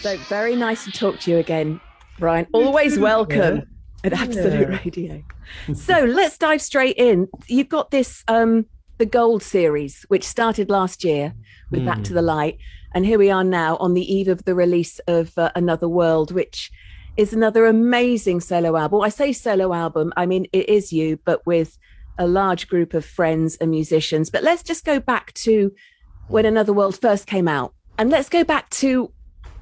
So very nice to talk to you again, Brian. Always welcome at Absolute Radio. So let's dive straight in. You've got this, the Gold series, which started last year with Back to the Light. And here we are now on the eve of the release of Another World, which is another amazing solo album. I say solo album, I mean, it is you, but with a large group of friends and musicians. But let's just go back to when Another World first came out. And let's go back to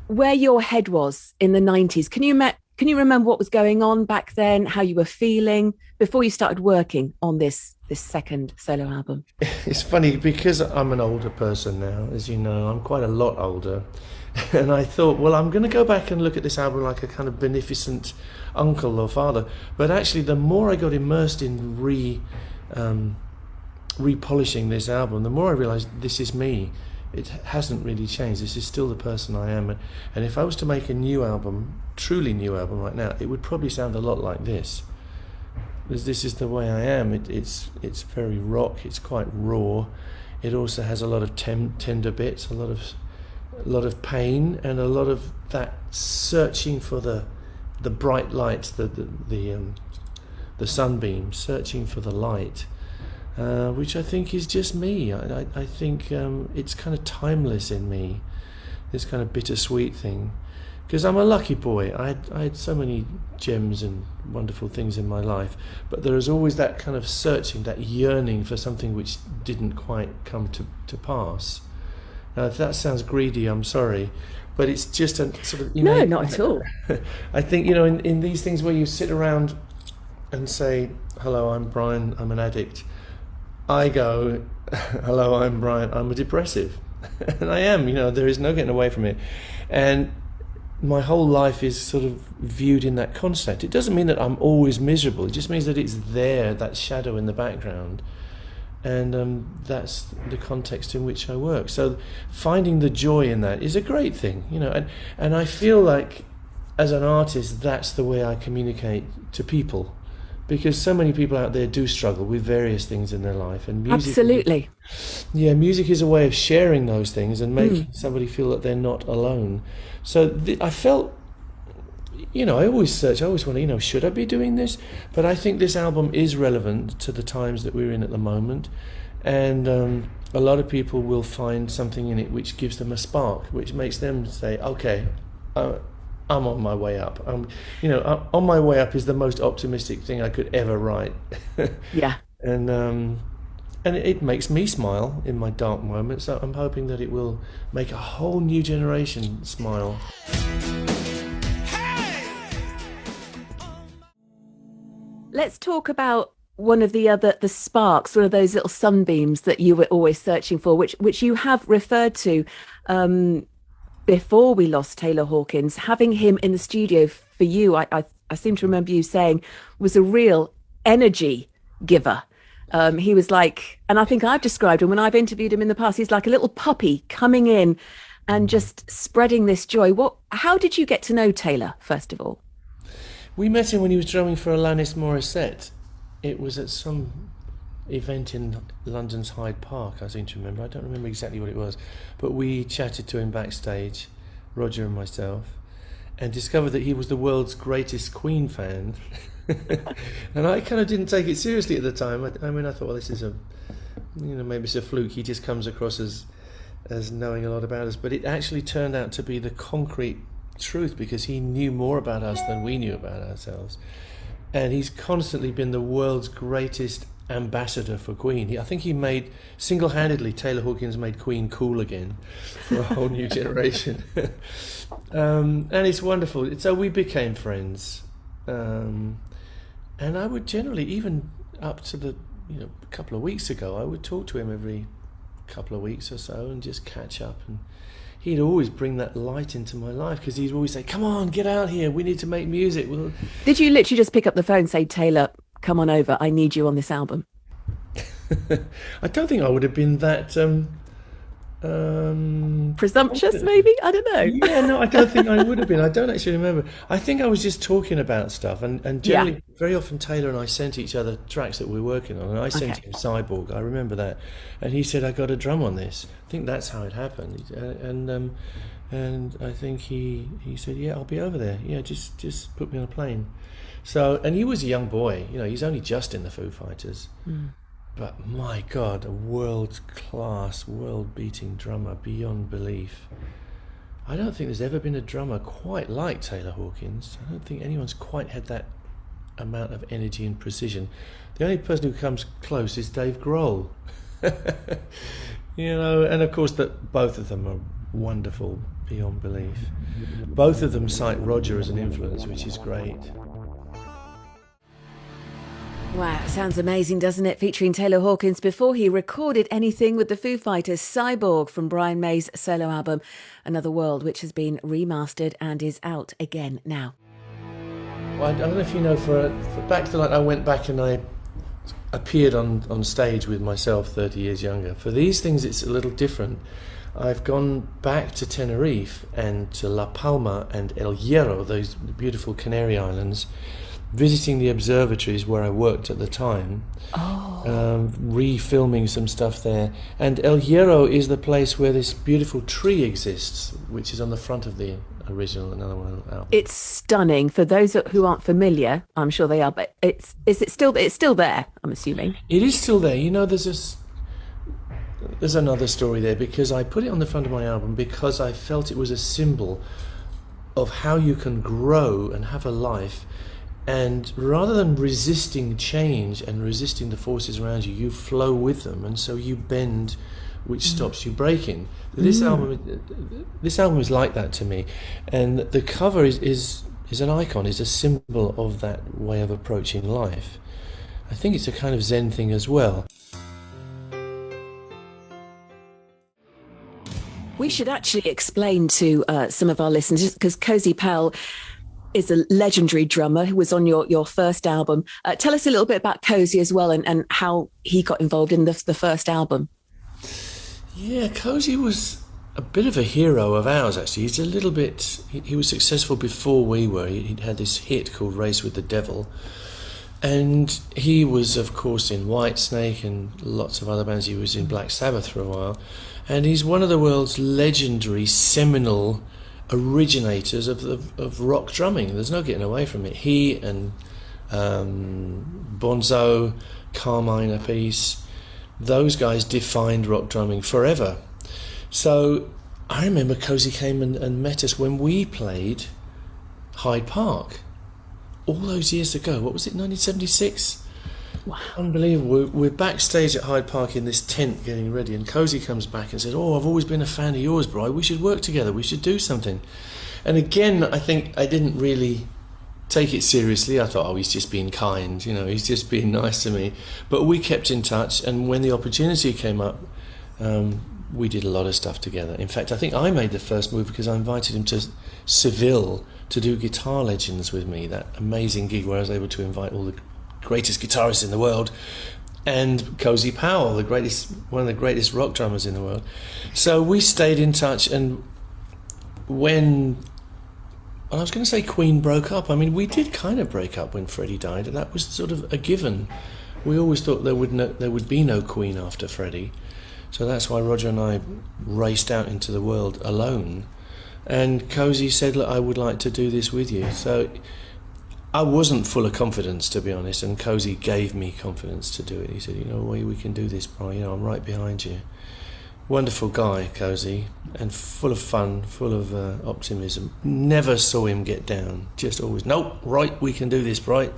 where your head was in the 90s. Can you remember what was going on back then, how you were feeling before you started working on this second solo album? It's funny because I'm an older person now, as you know. I'm quite a lot older. And I thought, well, I'm going to go back and look at this album like a kind of beneficent uncle or father. But actually, the more I got immersed in repolishing this album, the more I realized this is me. It hasn't really changed. This is still the person I am. And if I was to make a new album, truly new album right now, it would probably sound a lot like this. Because this is the way I am. It's very rock. It's quite raw. It also has a lot of tender bits, a lot of pain, and a lot of that searching for the bright lights, the sunbeam, searching for the light. Which I think is just me. I think it's kind of timeless in me, this kind of bittersweet thing. Because I'm a lucky boy. I had so many gems and wonderful things in my life, but there is always that kind of searching, that yearning for something which didn't quite come to pass. Now, if that sounds greedy, I'm sorry, but it's just a sort of... No, not at all. I think, in these things where you sit around and say, hello, I'm Brian, I'm an addict. I go, hello, I'm Brian, I'm a depressive. And I am, there is no getting away from it. And my whole life is sort of viewed in that concept. It doesn't mean that I'm always miserable. It just means that it's there, that shadow in the background. And that's the context in which I work. So finding the joy in that is a great thing, and I feel like as an artist, that's the way I communicate to people. Because so many people out there do struggle with various things in their life, and music. Absolutely. Music is a way of sharing those things and making somebody feel that they're not alone. So I felt, I always search. I always want should I be doing this? But I think this album is relevant to the times that we're in at the moment, and a lot of people will find something in it which gives them a spark, which makes them say, "Okay, I'm on my way up." On my way up is the most optimistic thing I could ever write. Yeah. And it makes me smile in my dark moments. So I'm hoping that it will make a whole new generation smile. Let's talk about one of the sparks, one of those little sunbeams that you were always searching for, which you have referred to. Before we lost Taylor Hawkins, having him in the studio for you, I seem to remember you saying, was a real energy giver. He was like, and I think I've described him when I've interviewed him in the past, he's like a little puppy coming in and just spreading this joy. How did you get to know Taylor, first of all? We met him when he was drumming for Alanis Morissette. It was at some event in London's Hyde Park, I seem to remember. I don't remember exactly what it was, but we chatted to him backstage, Roger and myself, and discovered that he was the world's greatest Queen fan. And I kind of didn't take it seriously at the time. I thought, well, this is maybe it's a fluke. He just comes across as knowing a lot about us, but it actually turned out to be the concrete truth, because he knew more about us than we knew about ourselves. And he's constantly been the world's greatest ambassador for Queen. I think he made, single-handedly, Taylor Hawkins made Queen cool again for a whole new generation. And it's wonderful. So we became friends. And I would generally, even up to a couple of weeks ago, I would talk to him every couple of weeks or so and just catch up. And he'd always bring that light into my life, because he'd always say, come on, get out here, we need to make music. Did you literally just pick up the phone and say, Taylor, come on over, I need you on this album? I don't think I would have been that Presumptuous, maybe? I don't know. Yeah, no, I don't think I would have been. I don't actually remember. I think I was just talking about stuff, and Yeah. generally, very often Taylor and I sent each other tracks that we were working on, and I sent Okay. him Cyborg. I remember that, and he said, "I got a drum on this." I think that's how it happened, and I think he said, "Yeah, I'll be over there. Yeah, just put me on a plane." So, and he was a young boy. You know, he's only just in the Foo Fighters. But my God, a world-class, world-beating drummer beyond belief. I don't think there's ever been a drummer quite like Taylor Hawkins. I don't think anyone's quite had that amount of energy and precision. The only person who comes close is Dave Grohl. You know, and of course that both of them are wonderful beyond belief. Both of them cite Roger as an influence, which is great. Wow, sounds amazing, doesn't it? Featuring Taylor Hawkins before he recorded anything with the Foo Fighters, Cyborg from Brian May's solo album, Another World, which has been remastered and is out again now. Well, I don't know if you know, for back to like I went back and I appeared on stage with myself 30 years younger. For these things, it's a little different. I've gone back to Tenerife and to La Palma and El Hierro, those beautiful Canary Islands, visiting the observatories where I worked at the time, re-filming some stuff there. And El Hierro is the place where this beautiful tree exists, which is on the front of the original Another One album. It's stunning. For those who aren't familiar, I'm sure they are, but it's still there, I'm assuming. It is still there. You know, there's another story there, because I put it on the front of my album because I felt it was a symbol of how you can grow and have a life. And rather than resisting change and resisting the forces around you, you flow with them, and so you bend, which stops you breaking. This album is like that to me, and the cover is an icon, is a symbol of that way of approaching life. I think it's a kind of Zen thing as well. We should actually explain to some of our listeners, because Cozy Powell is a legendary drummer who was on your first album. Tell us a little bit about Cozy as well, and how he got involved in the first album. Yeah, Cozy was a bit of a hero of ours, actually. He's a little bit... He was successful before we were. He'd had this hit called Race with the Devil. And he was, of course, in Whitesnake and lots of other bands. He was in Black Sabbath for a while. And he's one of the world's legendary, seminal originators of rock drumming. There's no getting away from it. He and Bonzo, Carmine Appice, those guys defined rock drumming forever. So I remember Cozy came and met us when we played Hyde Park all those years ago. What was it, 1976? Wow. Unbelievable. We're backstage at Hyde Park in this tent getting ready, and Cozy comes back and says, "Oh, I've always been a fan of yours, Bri. We should work together. We should do something." And again, I think I didn't really take it seriously. I thought, oh, he's just being kind, you know, he's just being nice to me. But we kept in touch, and when the opportunity came up, we did a lot of stuff together. In fact, I think I made the first move because I invited him to Seville to do Guitar Legends with me, that amazing gig where I was able to invite all the greatest guitarists in the world, and Cozy Powell, one of the greatest rock drummers in the world. So we stayed in touch, and when I was going to say Queen broke up, I mean, we did kind of break up when Freddie died, and that was sort of a given. We always thought there would be no Queen after Freddie, so that's why Roger and I raced out into the world alone. And Cozy said, "Look, I would like to do this with you." So I wasn't full of confidence, to be honest, and Cozy gave me confidence to do it. He said, "You know, we can do this, bro. You know, I'm right behind you." Wonderful guy, Cozy, and full of fun, full of optimism. Never saw him get down. Just always, "Nope, right, we can do this, right."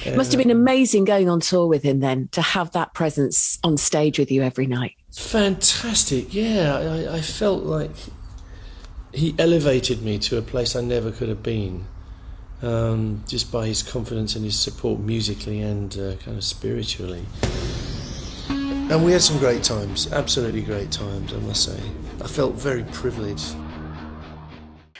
It must have been amazing going on tour with him then, to have that presence on stage with you every night. Fantastic, yeah. I felt like he elevated me to a place I never could have been. Just by his confidence and his support musically and kind of spiritually. And we had some great times, absolutely great times, I must say. I felt very privileged.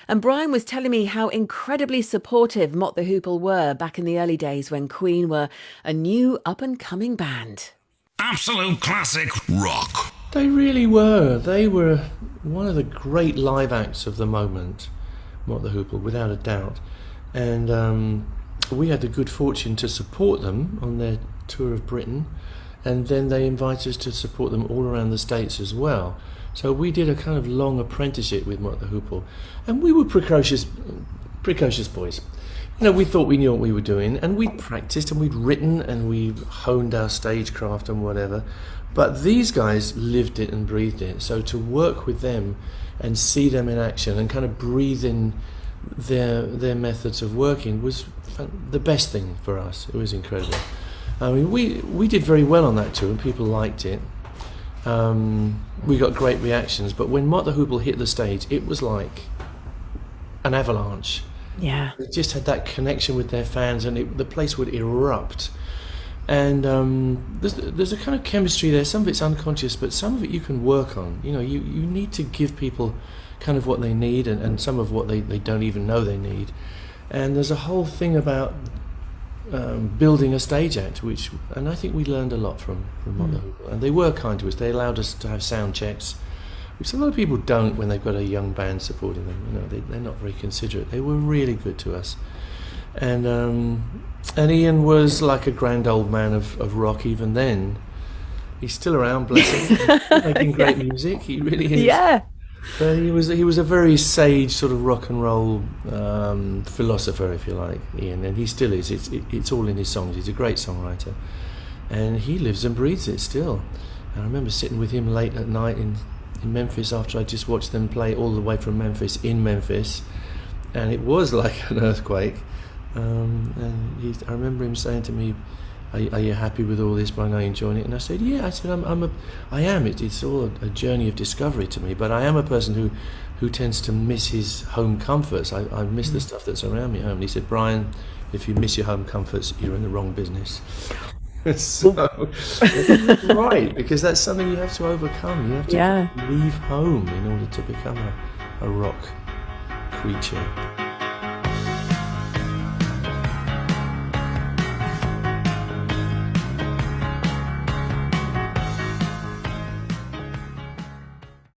And Brian was telling me how incredibly supportive Mott the Hoople were back in the early days when Queen were a new up-and-coming band. Absolute classic rock. They really were. They were one of the great live acts of the moment, Mott the Hoople, without a doubt. And we had the good fortune to support them on their tour of Britain, and then they invited us to support them all around the States as well. So we did a kind of long apprenticeship with Mott the Hoople, and we were precocious boys. You know, we thought we knew what we were doing, and we'd practiced and we'd written and we honed our stagecraft and whatever. But these guys lived it and breathed it. So to work with them and see them in action and kind of breathe in their methods of working was the best thing for us. It was incredible. I mean, we did very well on that tour and people liked it. We got great reactions, but when Mott the Hoople hit the stage, it was like an avalanche. Yeah. They just had that connection with their fans, and the place would erupt. And there's a kind of chemistry there. Some of it's unconscious, but some of it you can work on. You know, you need to give people kind of what they need, and some of what they don't even know they need. And there's a whole thing about building a stage act, and I think we learned a lot from Mott the Hoople. And they were kind to us. They allowed us to have sound checks, which a lot of people don't when they've got a young band supporting them. You know, they're not very considerate. They were really good to us. And Ian was like a grand old man of rock even then. He's still around, bless him, making great music. He really is. Yeah. But he was a very sage sort of rock and roll philosopher, if you like, Ian, and he still is. It's all in his songs. He's a great songwriter, and he lives and breathes it still. I remember sitting with him late at night in Memphis after I just watched them play all the way from Memphis in Memphis, and it was like an earthquake. And I remember him saying to me, "Are you happy with all this? But I know you're enjoying it." And I said, "Yeah." I said, "I am. It's all a journey of discovery to me. But I am a person who tends to miss his home comforts. I miss the stuff that's around me at home." And he said, "Brian, if you miss your home comforts, you're in the wrong business." So, right, because that's something you have to overcome. You have to leave home in order to become a rock creature.